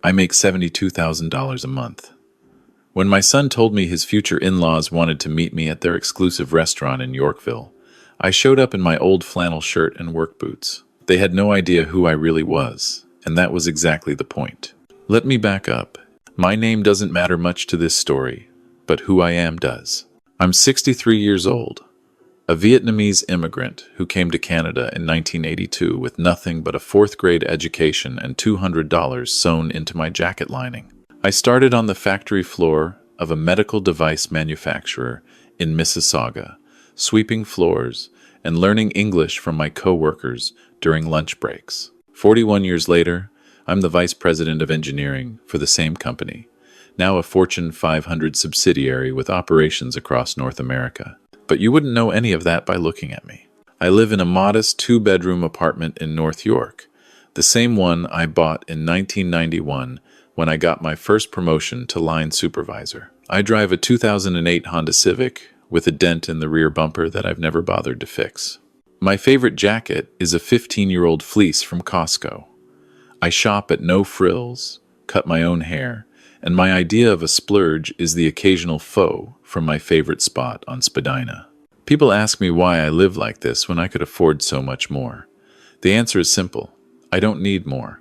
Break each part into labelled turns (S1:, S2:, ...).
S1: I make $72,000 a month. When my son told me his future in-laws wanted to meet me at their exclusive restaurant in Yorkville, I showed up in my old flannel shirt and work boots. They had no idea who I really was, and that was exactly the point. Let me back up. My name doesn't matter much to this story, but who I am does. I'm 63 years old, a Vietnamese immigrant who came to Canada in 1982 with nothing but a fourth-grade education and $200 sewn into my jacket lining. I started on the factory floor of a medical device manufacturer in Mississauga, sweeping floors and learning English from my co-workers during lunch breaks. 41 years later, I'm the vice president of engineering for the same company, now a Fortune 500 subsidiary with operations across North America. But you wouldn't know any of that by looking at me. I live in a modest two-bedroom apartment in North York, the same one I bought in 1991 when I got my first promotion to line supervisor. I drive a 2008 Honda Civic with a dent in the rear bumper that I've never bothered to fix. My favorite jacket is a 15-year-old fleece from Costco. I shop at No Frills, cut my own hair, and my idea of a splurge is the occasional faux from my favorite spot on Spadina. People ask me why I live like this when I could afford so much more. The answer is simple. I don't need more.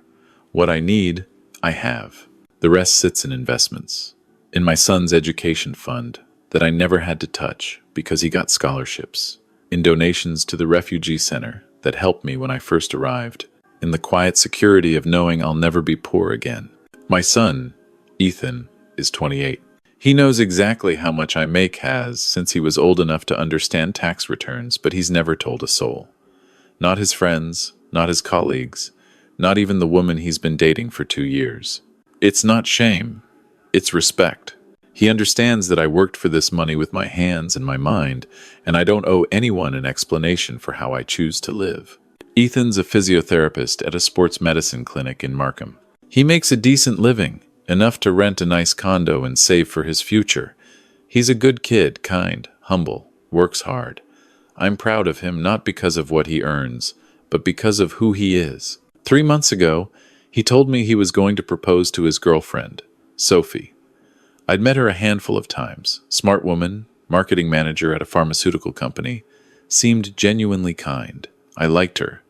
S1: What I need, I have. The rest sits in investments. In my son's education fund that I never had to touch because he got scholarships. In donations to the refugee center that helped me when I first arrived. In the quiet security of knowing I'll never be poor again. My son, Ethan, is 28. He knows exactly how much I make since he was old enough to understand tax returns, but he's never told a soul. Not his friends, not his colleagues, not even the woman he's been dating for 2 years. It's not shame, it's respect. He understands that I worked for this money with my hands and my mind, and I don't owe anyone an explanation for how I choose to live. Ethan's a physiotherapist at a sports medicine clinic in Markham. He makes a decent living, enough to rent a nice condo and save for his future. He's a good kid, kind, humble, works hard. I'm proud of him not because of what he earns, but because of who he is. 3 months ago, he told me he was going to propose to his girlfriend, Sophie. I'd met her a handful of times. Smart woman, marketing manager at a pharmaceutical company, seemed genuinely kind. I liked her.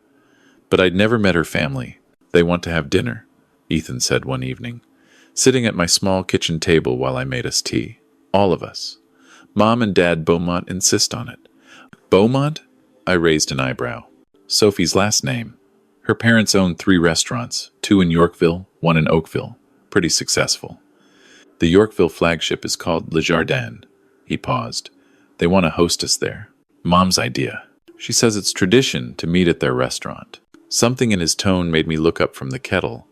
S1: But I'd never met her family. They want to have dinner, Ethan said one evening, sitting at my small kitchen table while I made us tea. All of us. Mom and Dad Beaumont insist on it. Beaumont? I raised an eyebrow. Sophie's last name. Her parents own 3 restaurants, 2 in Yorkville, 1 in Oakville. Pretty successful. The Yorkville flagship is called Le Jardin. He paused. They want to host us there. Mom's idea. She says it's tradition to meet at their restaurant. Something in his tone made me look up from the kettle.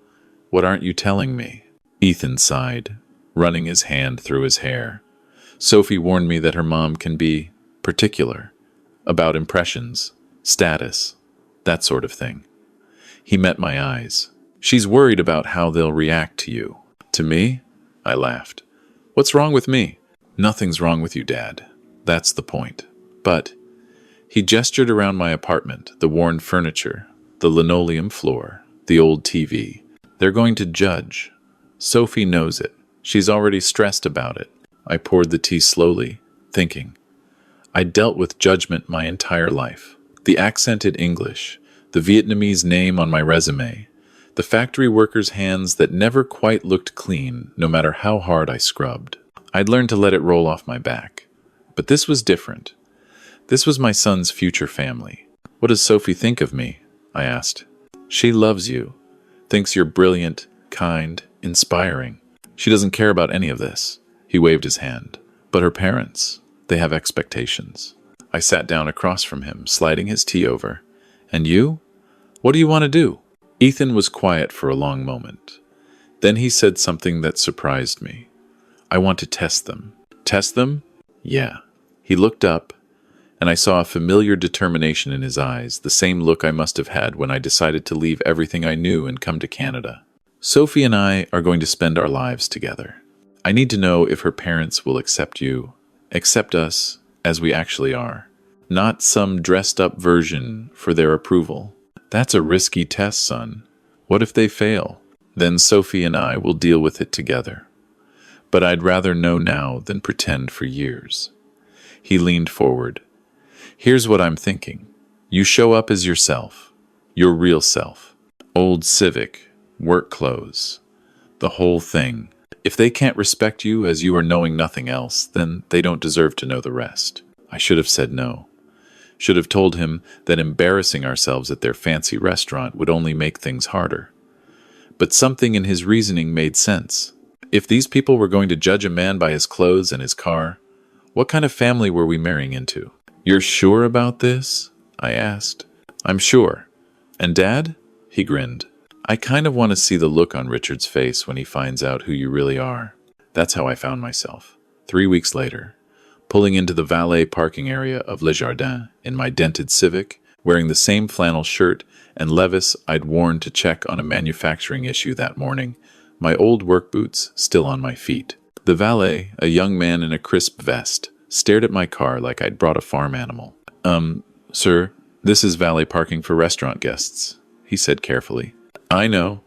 S1: What aren't you telling me? Ethan sighed, running his hand through his hair. Sophie warned me that her mom can be particular about impressions, status, that sort of thing. He met my eyes. She's worried about how they'll react to you. To me? I laughed. What's wrong with me? Nothing's wrong with you, Dad. That's the point. But he gestured around my apartment, the worn furniture, the linoleum floor, the old TV. They're going to judge. Sophie knows it. She's already stressed about it. I poured the tea slowly, thinking. I dealt with judgment my entire life. The accented English, the Vietnamese name on my resume, the factory workers' hands that never quite looked clean, no matter how hard I scrubbed. I'd learned to let it roll off my back. But this was different. This was my son's future family. What does Sophie think of me? I asked. She loves you, thinks you're brilliant, kind, inspiring. She doesn't care about any of this. He waved his hand. But her parents, they have expectations. I sat down across from him, sliding his tea over. And you? What do you want to do? Ethan was quiet for a long moment. Then he said something that surprised me. I want to test them. Test them? Yeah. He looked up, and I saw a familiar determination in his eyes, the same look I must have had when I decided to leave everything I knew and come to Canada. Sophie and I are going to spend our lives together. I need to know if her parents will accept you, accept us as we actually are, not some dressed-up version for their approval. That's a risky test, son. What if they fail? Then Sophie and I will deal with it together. But I'd rather know now than pretend for years. He leaned forward. Here's what I'm thinking. You show up as yourself, your real self. Old Civic, work clothes, the whole thing. If they can't respect you as you are knowing nothing else, then they don't deserve to know the rest. I should have said no. Should have told him that embarrassing ourselves at their fancy restaurant would only make things harder. But something in his reasoning made sense. If these people were going to judge a man by his clothes and his car, what kind of family were we marrying into? You're sure about this? I asked. I'm sure. And Dad? He grinned. I kind of want to see the look on Richard's face when he finds out who you really are. That's how I found myself, 3 weeks later, pulling into the valet parking area of Le Jardin in my dented Civic, wearing the same flannel shirt and levis I'd worn to check on a manufacturing issue that morning, my old work boots still on my feet. The valet, a young man in a crisp vest, stared at my car like I'd brought a farm animal. Sir, this is valet parking for restaurant guests, he said carefully. I know.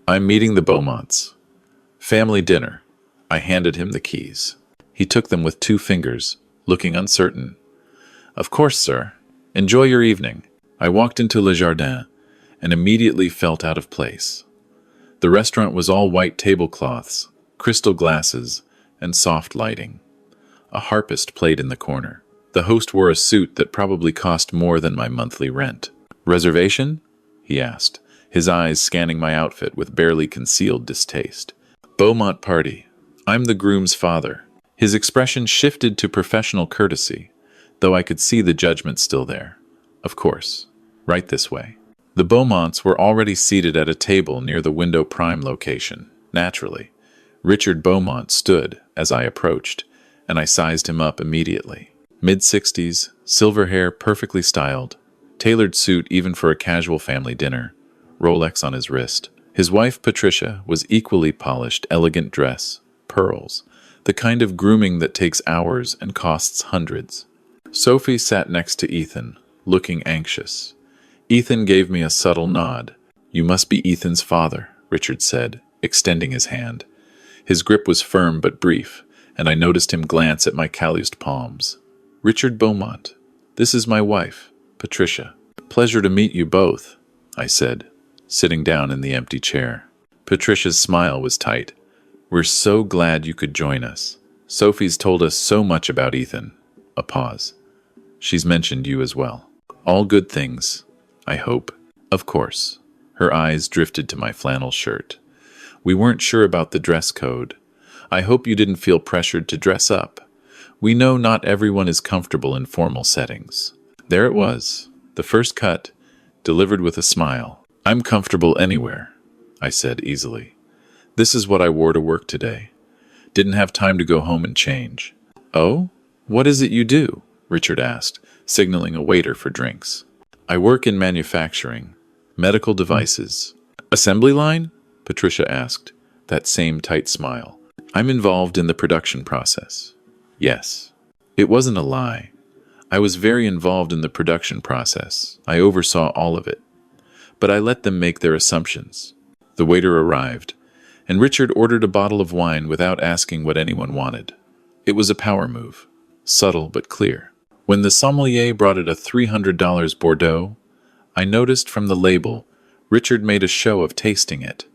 S1: I'm meeting the Beaumonts. Family dinner. I handed him the keys. He took them with 2 fingers, looking uncertain. Of course, sir. Enjoy your evening. I walked into Le Jardin and immediately felt out of place. The restaurant was all white tablecloths, crystal glasses, and soft lighting. A harpist played in the corner. The host wore a suit that probably cost more than my monthly rent. Reservation? He asked, his eyes scanning my outfit with barely concealed distaste. Beaumont party. I'm the groom's father. His expression shifted to professional courtesy, though I could see the judgment still there. Of course. Right this way. The Beaumonts were already seated at a table near the window prime location. Naturally, Richard Beaumont stood as I approached, and I sized him up immediately. Mid-60s, silver hair perfectly styled, tailored suit even for a casual family dinner, Rolex on his wrist. His wife, Patricia, was equally polished, elegant dress, pearls, the kind of grooming that takes hours and costs hundreds. Sophie sat next to Ethan, looking anxious. Ethan gave me a subtle nod. You must be Ethan's father, Richard said, extending his hand. His grip was firm but brief, and I noticed him glance at my calloused palms. Richard Beaumont, this is my wife, Patricia. Pleasure to meet you both, I said, sitting down in the empty chair. Patricia's smile was tight. We're so glad you could join us. Sophie's told us so much about Ethan. A pause. She's mentioned you as well. All good things, I hope. Of course. Her eyes drifted to my flannel shirt. We weren't sure about the dress code. I hope you didn't feel pressured to dress up. We know not everyone is comfortable in formal settings. There it was, the first cut, delivered with a smile. I'm comfortable anywhere, I said easily. This is what I wore to work today. Didn't have time to go home and change. Oh? What is it you do? Richard asked, signaling a waiter for drinks. I work in manufacturing. Medical devices. Assembly line? Patricia asked, that same tight smile. I'm involved in the production process. Yes. It wasn't a lie. I was very involved in the production process. I oversaw all of it. But I let them make their assumptions. The waiter arrived, and Richard ordered a bottle of wine without asking what anyone wanted. It was a power move, subtle but clear. When the sommelier brought it a $300 Bordeaux, I noticed from the label Richard made a show of tasting it,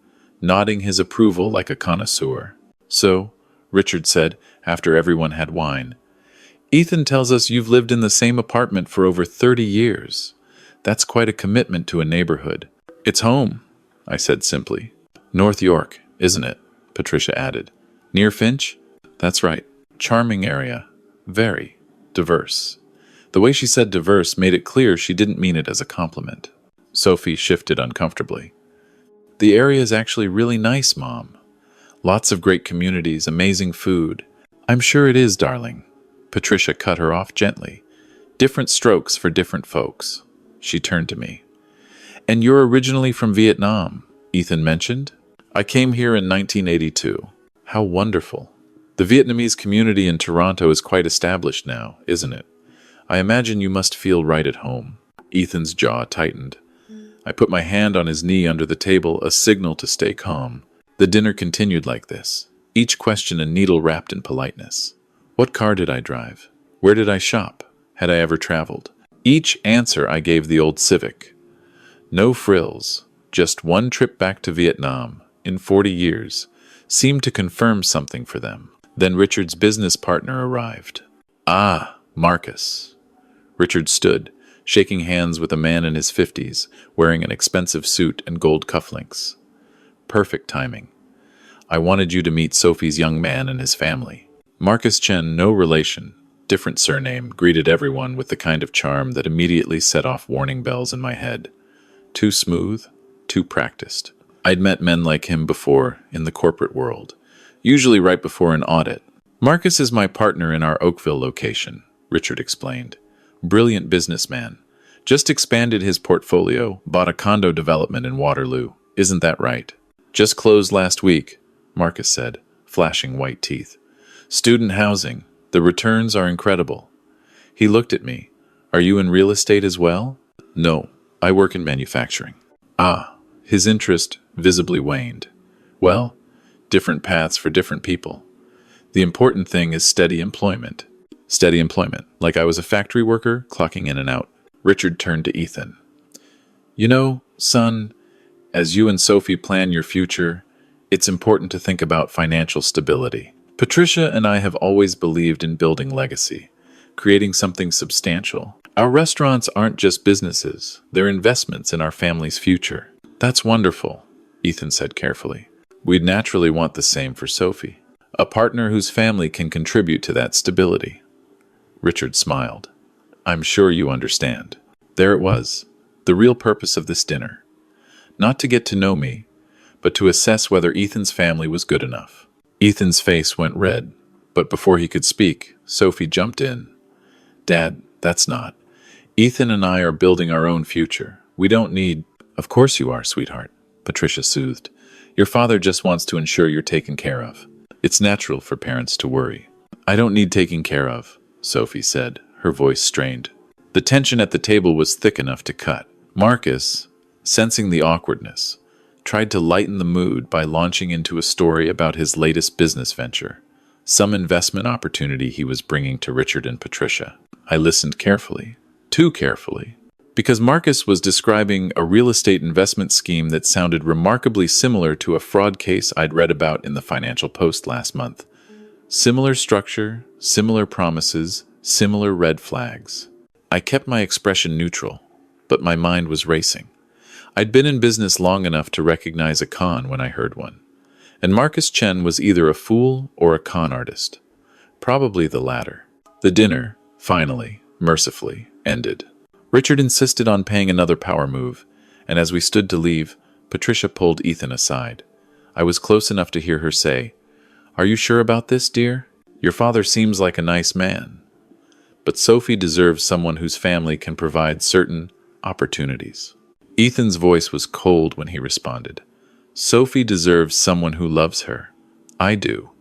S1: nodding his approval like a connoisseur. So, Richard said, after everyone had wine, Ethan tells us you've lived in the same apartment for over 30 years. That's quite a commitment to a neighborhood. It's home, I said simply. North York, isn't it? Patricia added. Near Finch? That's right. Charming area. Very diverse. The way she said diverse made it clear she didn't mean it as a compliment. Sophie shifted uncomfortably. The area is actually really nice, Mom. Lots of great communities, amazing food. I'm sure it is, darling. Patricia cut her off gently. Different strokes for different folks. She turned to me. And you're originally from Vietnam, Ethan mentioned. I came here in 1982. How wonderful. The Vietnamese community in Toronto is quite established now, isn't it? I imagine you must feel right at home. Ethan's jaw tightened. I put my hand on his knee under the table, a signal to stay calm. The dinner continued like this, each question a needle wrapped in politeness. What car did I drive? Where did I shop? Had I ever traveled? Each answer I gave the old Civic. No frills, just one trip back to Vietnam in 40 years seemed to confirm something for them. Then Richard's business partner arrived. Ah, Marcus. Richard stood, shaking hands with a man in his 50s, wearing an expensive suit and gold cufflinks. Perfect timing. I wanted you to meet Sophie's young man and his family. Marcus Chen, no relation, different surname, greeted everyone with the kind of charm that immediately set off warning bells in my head. Too smooth, too practiced. I'd met men like him before in the corporate world, usually right before an audit. Marcus is my partner in our Oakville location, Richard explained. Brilliant businessman. Just expanded his portfolio, bought a condo development in Waterloo. Isn't that right? Just closed last week, Marcus said, flashing white teeth. Student housing. The returns are incredible. He looked at me. Are you in real estate as well? No, I work in manufacturing. Ah, his interest visibly waned. Well, different paths for different people. The important thing is steady employment. Steady employment, like I was a factory worker, clocking in and out. Richard turned to Ethan. You know, son, as you and Sophie plan your future, it's important to think about financial stability. Patricia and I have always believed in building legacy, creating something substantial. Our restaurants aren't just businesses, they're investments in our family's future. That's wonderful, Ethan said carefully. We'd naturally want the same for Sophie, a partner whose family can contribute to that stability. Richard smiled. I'm sure you understand. There it was, the real purpose of this dinner. Not to get to know me, but to assess whether Ethan's family was good enough. Ethan's face went red, but before he could speak, Sophie jumped in. Dad, that's not. Ethan and I are building our own future. We don't need... Of course you are, sweetheart, Patricia soothed. Your father just wants to ensure you're taken care of. It's natural for parents to worry. I don't need taking care of, Sophie said, her voice strained. The tension at the table was thick enough to cut. Marcus, sensing the awkwardness, tried to lighten the mood by launching into a story about his latest business venture, some investment opportunity he was bringing to Richard and Patricia. I listened carefully, too carefully, because Marcus was describing a real estate investment scheme that sounded remarkably similar to a fraud case I'd read about in the Financial Post last month. Similar structure, similar promises, similar red flags. I kept my expression neutral, but my mind was racing. I'd been in business long enough to recognize a con when I heard one. And Marcus Chen was either a fool or a con artist. Probably the latter. The dinner, finally, mercifully, ended. Richard insisted on paying another power move, and as we stood to leave, Patricia pulled Ethan aside. I was close enough to hear her say, Are you sure about this, dear? Your father seems like a nice man. But Sophie deserves someone whose family can provide certain opportunities. Ethan's voice was cold when he responded. Sophie deserves someone who loves her. I do.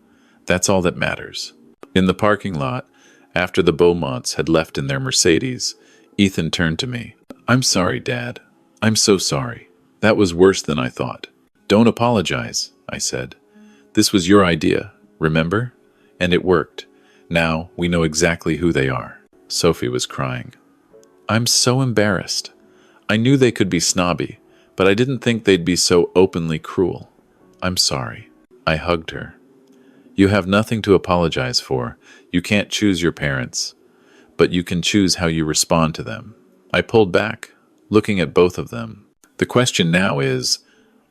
S1: That's all that matters. In the parking lot, after the Beaumonts had left in their Mercedes, Ethan turned to me. I'm sorry, Dad. I'm so sorry. That was worse than I thought. Don't apologize, I said. This was your idea, remember? And it worked. Now we know exactly who they are. Sophie was crying. I'm so embarrassed. I knew they could be snobby, but I didn't think they'd be so openly cruel. I'm sorry. I hugged her. You have nothing to apologize for. You can't choose your parents, but you can choose how you respond to them. I pulled back, looking at both of them. The question now is,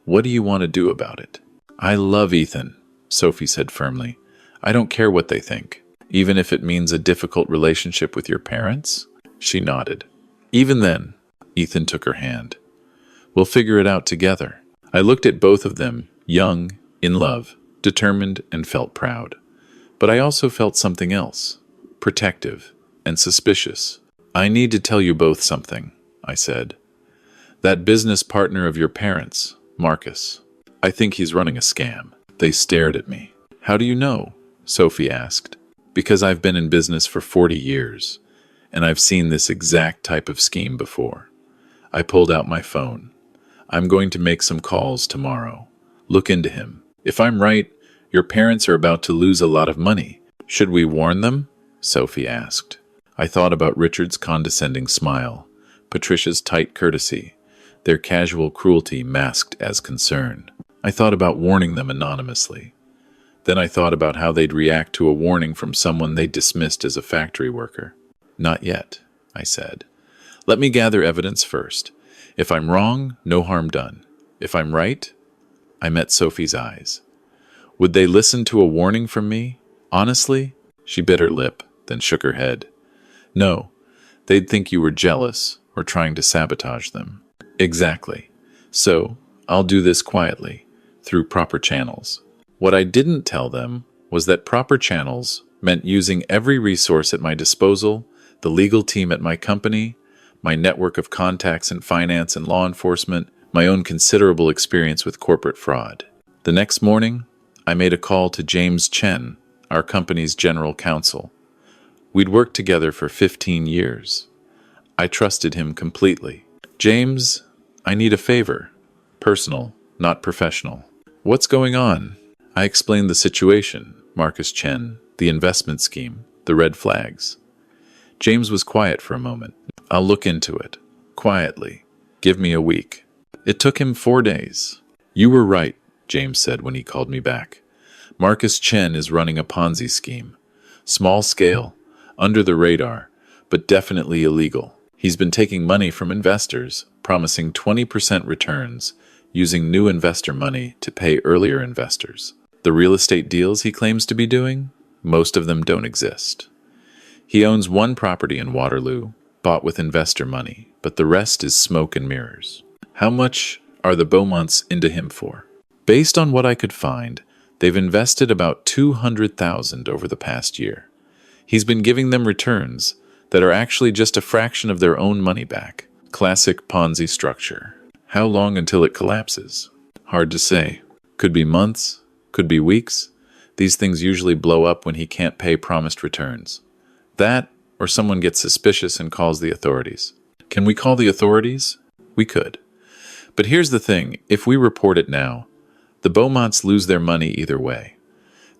S1: what do you want to do about it? I love Ethan, Sophie said firmly. I don't care what they think, even if it means a difficult relationship with your parents. She nodded. Even then, Ethan took her hand. We'll figure it out together. I looked at both of them, young, in love, determined, and felt proud. But I also felt something else, protective and suspicious. I need to tell you both something, I said. That business partner of your parents, Marcus, I think he's running a scam. They stared at me. How do you know? Sophie asked. Because I've been in business for 40 years, and I've seen this exact type of scheme before. I pulled out my phone. I'm going to make some calls tomorrow. Look into him. If I'm right, your parents are about to lose a lot of money. Should we warn them? Sophie asked. I thought about Richard's condescending smile, Patricia's tight courtesy, their casual cruelty masked as concern. I thought about warning them anonymously. Then I thought about how they'd react to a warning from someone they dismissed as a factory worker. Not yet, I said. Let me gather evidence first. If I'm wrong, no harm done. If I'm right, I met Sophie's eyes. Would they listen to a warning from me? Honestly? She bit her lip, then shook her head. No, they'd think you were jealous or trying to sabotage them. Exactly. So, I'll do this quietly, through proper channels. What I didn't tell them was that proper channels meant using every resource at my disposal, the legal team at my company, my network of contacts in finance and law enforcement, my own considerable experience with corporate fraud. The next morning, I made a call to James Chen, our company's general counsel. We'd worked together for 15 years. I trusted him completely. James, I need a favor. Personal, not professional. What's going on? I explained the situation, Marcus Chen, the investment scheme, the red flags. James was quiet for a moment. I'll look into it. Quietly. Give me a week. It took him 4 days. You were right, James said when he called me back. Marcus Chen is running a Ponzi scheme. Small scale, under the radar, but definitely illegal. He's been taking money from investors, promising 20% returns, using new investor money to pay earlier investors. The real estate deals he claims to be doing, most of them don't exist. He owns one property in Waterloo, bought with investor money, but the rest is smoke and mirrors. How much are the Beaumonts into him for? Based on what I could find, they've invested about $200,000 over the past year. He's been giving them returns that are actually just a fraction of their own money back. Classic Ponzi structure. How long until it collapses? Hard to say. Could be months, could be weeks. These things usually blow up when he can't pay promised returns. That, or someone gets suspicious and calls the authorities. Can we call the authorities? We could. But here's the thing, if we report it now, the Beaumonts lose their money either way.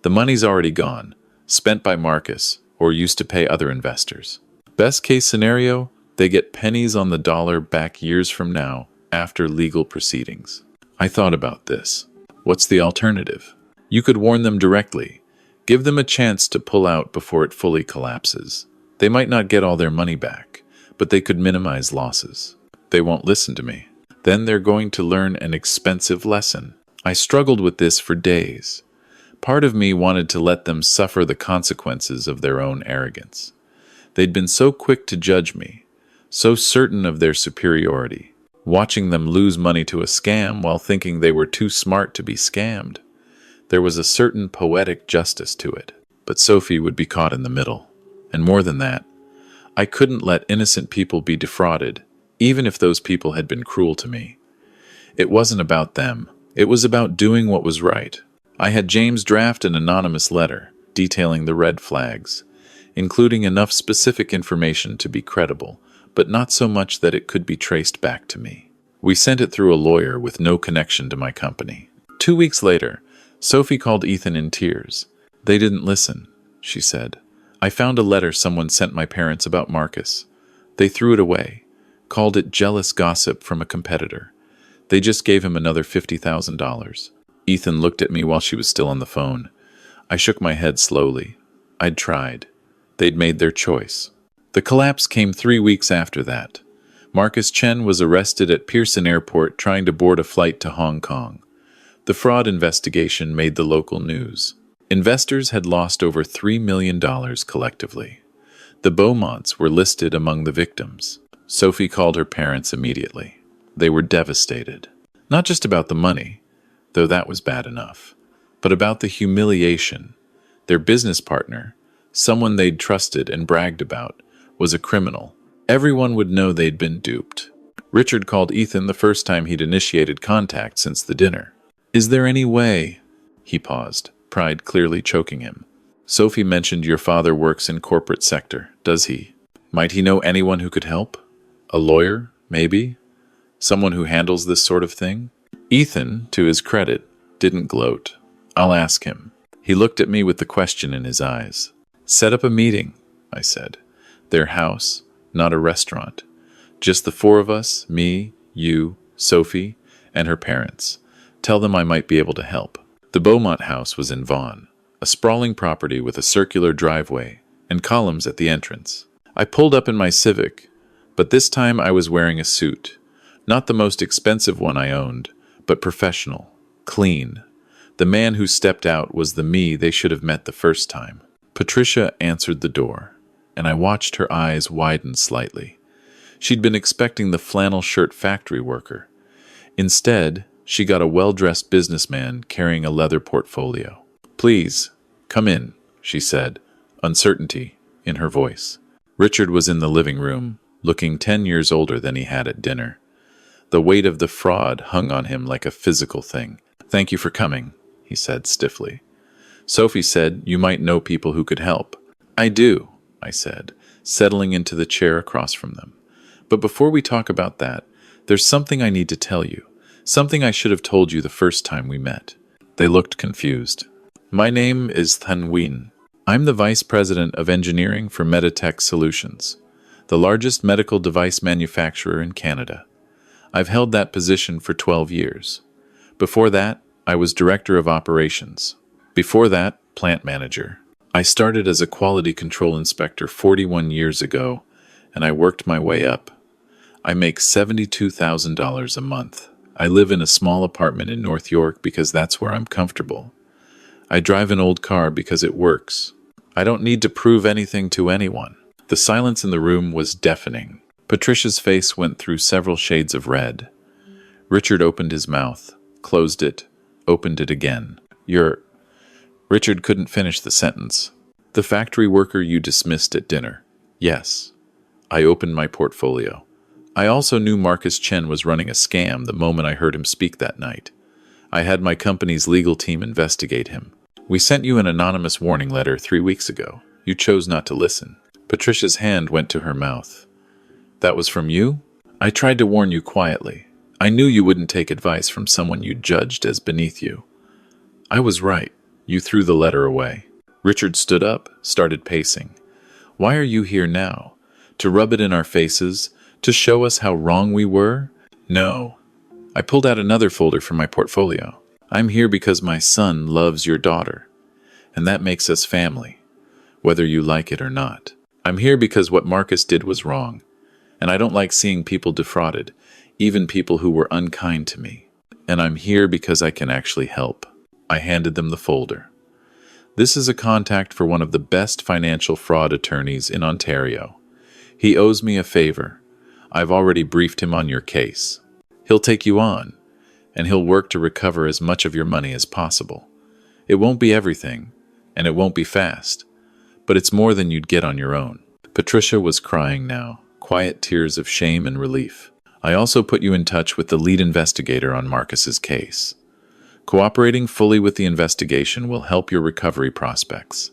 S1: The money's already gone, spent by Marcus, or used to pay other investors. Best case scenario, they get pennies on the dollar back years from now, after legal proceedings. I thought about this. What's the alternative? You could warn them directly. Give them a chance to pull out before it fully collapses. They might not get all their money back, but they could minimize losses. They won't listen to me. Then they're going to learn an expensive lesson. I struggled with this for days. Part of me wanted to let them suffer the consequences of their own arrogance. They'd been so quick to judge me, so certain of their superiority. Watching them lose money to a scam while thinking they were too smart to be scammed. There was a certain poetic justice to it. But Sophie would be caught in the middle. And more than that, I couldn't let innocent people be defrauded, even if those people had been cruel to me. It wasn't about them. It was about doing what was right. I had James draft an anonymous letter detailing the red flags, including enough specific information to be credible, but not so much that it could be traced back to me. We sent it through a lawyer with no connection to my company. 2 weeks later, Sophie called Ethan in tears. They didn't listen, she said. I found a letter someone sent my parents about Marcus. They threw it away, called it jealous gossip from a competitor. They just gave him another $50,000. Ethan looked at me while she was still on the phone. I shook my head slowly. I'd tried. They'd made their choice. The collapse came 3 weeks after that. Marcus Chen was arrested at Pearson Airport trying to board a flight to Hong Kong. The fraud investigation made the local news. Investors had lost over $3 million collectively. The Beaumonts were listed among the victims. Sophie called her parents immediately. They were devastated. Not just about the money, though that was bad enough, but about the humiliation. Their business partner, someone they'd trusted and bragged about, was a criminal. Everyone would know they'd been duped. Richard called Ethan the first time he'd initiated contact since the dinner. Is there any way? He paused, pride clearly choking him. Sophie mentioned your father works in corporate sector, does he? Might he know anyone who could help? A lawyer, maybe? Someone who handles this sort of thing? Ethan, to his credit, didn't gloat. I'll ask him. He looked at me with the question in his eyes. Set up a meeting, I said. Their house, not a restaurant. Just the four of us, me, you, Sophie, and her parents. Tell them I might be able to help. The Beaumont house was in Vaughan, a sprawling property with a circular driveway and columns at the entrance. I pulled up in my Civic, but this time I was wearing a suit. Not the most expensive one I owned, but professional, clean. The man who stepped out was the me they should have met the first time. Patricia answered the door, and I watched her eyes widen slightly. She'd been expecting the flannel shirt factory worker. Instead, she got a well-dressed businessman carrying a leather portfolio. Please, come in, she said, uncertainty in her voice. Richard was in the living room, looking 10 years older than he had at dinner. The weight of the fraud hung on him like a physical thing. Thank you for coming, he said stiffly. Sophie said you might know people who could help. I do, I said, settling into the chair across from them. But before we talk about that, there's something I need to tell you. Something I should have told you the first time we met. They looked confused. My name is Thanh Nguyen. I'm the Vice President of Engineering for Meditech Solutions, the largest medical device manufacturer in Canada. I've held that position for 12 years. Before that, I was Director of Operations. Before that, Plant Manager. I started as a Quality Control Inspector 41 years ago, and I worked my way up. I make $72,000 a month. I live in a small apartment in North York because that's where I'm comfortable. I drive an old car because it works. I don't need to prove anything to anyone. The silence in the room was deafening. Patricia's face went through several shades of red. Richard opened his mouth, closed it, opened it again. Richard couldn't finish the sentence. The factory worker you dismissed at dinner. Yes. I opened my portfolio. I also knew Marcus Chen was running a scam the moment I heard him speak that night. I had my company's legal team investigate him. We sent you an anonymous warning letter 3 weeks ago. You chose not to listen. Patricia's hand went to her mouth. That was from you? I tried to warn you quietly. I knew you wouldn't take advice from someone you judged as beneath you. I was right. You threw the letter away. Richard stood up, started pacing. Why are you here now? To rub it in our faces? To show us how wrong we were? No. I pulled out another folder from my portfolio. I'm here because my son loves your daughter, and that makes us family, whether you like it or not. I'm here because what Marcus did was wrong, and I don't like seeing people defrauded, even people who were unkind to me. And I'm here because I can actually help. I handed them the folder. This is a contact for one of the best financial fraud attorneys in Ontario. He owes me a favor. I've already briefed him on your case. He'll take you on, and he'll work to recover as much of your money as possible. It won't be everything, and it won't be fast, but it's more than you'd get on your own. Patricia was crying now, quiet tears of shame and relief. I also put you in touch with the lead investigator on Marcus's case. Cooperating fully with the investigation will help your recovery prospects.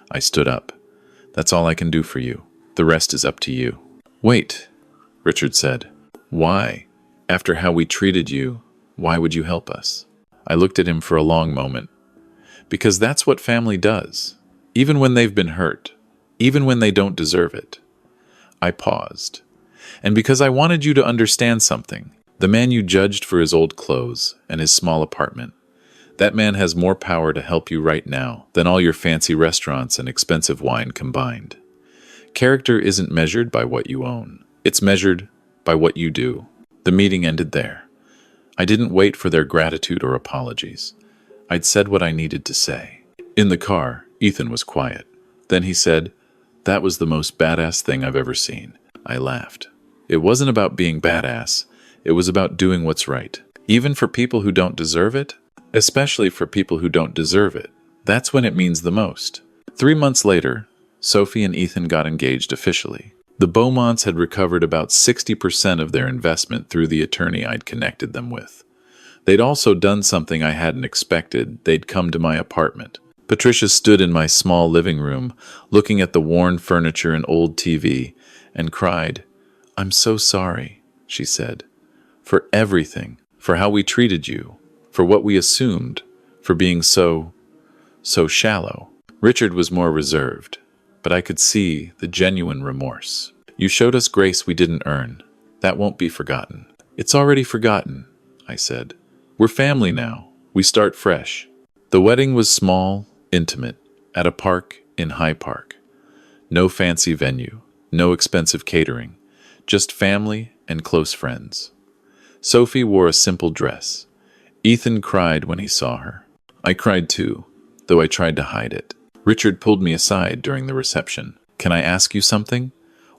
S1: I stood up. That's all I can do for you. The rest is up to you. Wait, Richard said. Why? After how we treated you, why would you help us? I looked at him for a long moment. Because that's what family does, even when they've been hurt, even when they don't deserve it. I paused. And because I wanted you to understand something, the man you judged for his old clothes and his small apartment, that man has more power to help you right now than all your fancy restaurants and expensive wine combined. Character isn't measured by what you own. It's measured by what you do. The meeting ended there. I didn't wait for their gratitude or apologies. I'd said what I needed to say. In the car, Ethan was quiet. Then he said, "That was the most badass thing I've ever seen." I laughed. It wasn't about being badass. It was about doing what's right. Even for people who don't deserve it, especially for people who don't deserve it. That's when it means the most. 3 months later, Sophie and Ethan got engaged officially. The Beaumonts had recovered about 60% of their investment through the attorney I'd connected them with. They'd also done something I hadn't expected. They'd come to my apartment. Patricia stood in my small living room, looking at the worn furniture and old TV, and cried. "I'm so sorry," she said, "for everything, for how we treated you, for what we assumed, for being so shallow. Richard was more reserved, but I could see the genuine remorse. You showed us grace we didn't earn. That won't be forgotten. It's already forgotten, I said. We're family now. We start fresh. The wedding was small, intimate, at a park in High Park. No fancy venue, no expensive catering, just family and close friends. Sophie wore a simple dress. Ethan cried when he saw her. I cried too, though I tried to hide it. Richard pulled me aside during the reception. Can I ask you something?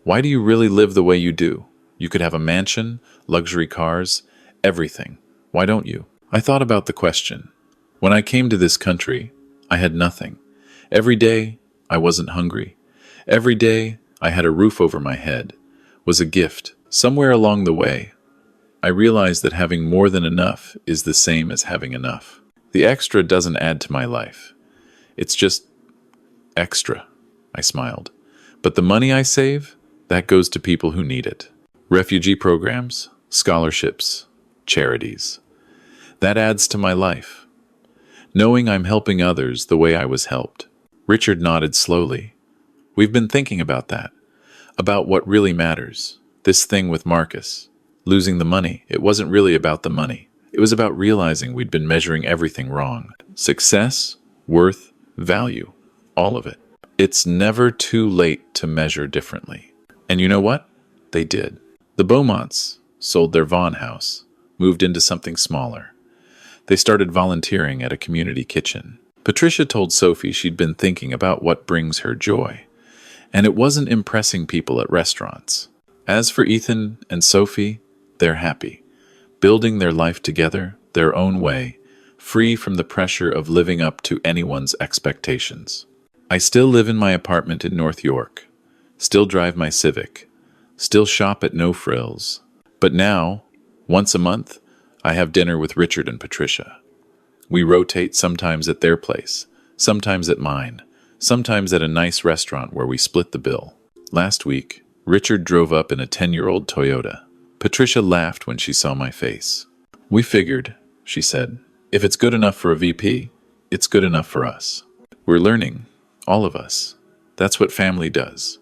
S1: Why do you really live the way you do? You could have a mansion, luxury cars, everything. Why don't you? I thought about the question. When I came to this country, I had nothing. Every day, I wasn't hungry. Every day, I had a roof over my head, was a gift. Somewhere along the way, I realized that having more than enough is the same as having enough. The extra doesn't add to my life. It's just extra, I smiled. But the money I save, that goes to people who need it. Refugee programs, scholarships, charities. That adds to my life. Knowing I'm helping others the way I was helped. Richard nodded slowly. We've been thinking about that. About what really matters. This thing with Marcus. Losing the money. It wasn't really about the money. It was about realizing we'd been measuring everything wrong. Success, worth, value. All of it. It's never too late to measure differently. And you know what? They did. The Beaumonts sold their Vaughan house, moved into something smaller. They started volunteering at a community kitchen. Patricia told Sophie she'd been thinking about what brings her joy, and it wasn't impressing people at restaurants. As for Ethan and Sophie, they're happy, building their life together, their own way, free from the pressure of living up to anyone's expectations. I still live in my apartment in North York, still drive my Civic, still shop at No Frills. But now, once a month, I have dinner with Richard and Patricia. We rotate, sometimes at their place, sometimes at mine, sometimes at a nice restaurant where we split the bill. Last week, Richard drove up in a 10-year-old Toyota. Patricia laughed when she saw my face. We figured, she said, if it's good enough for a VP, it's good enough for us. We're learning, all of us. That's what family does.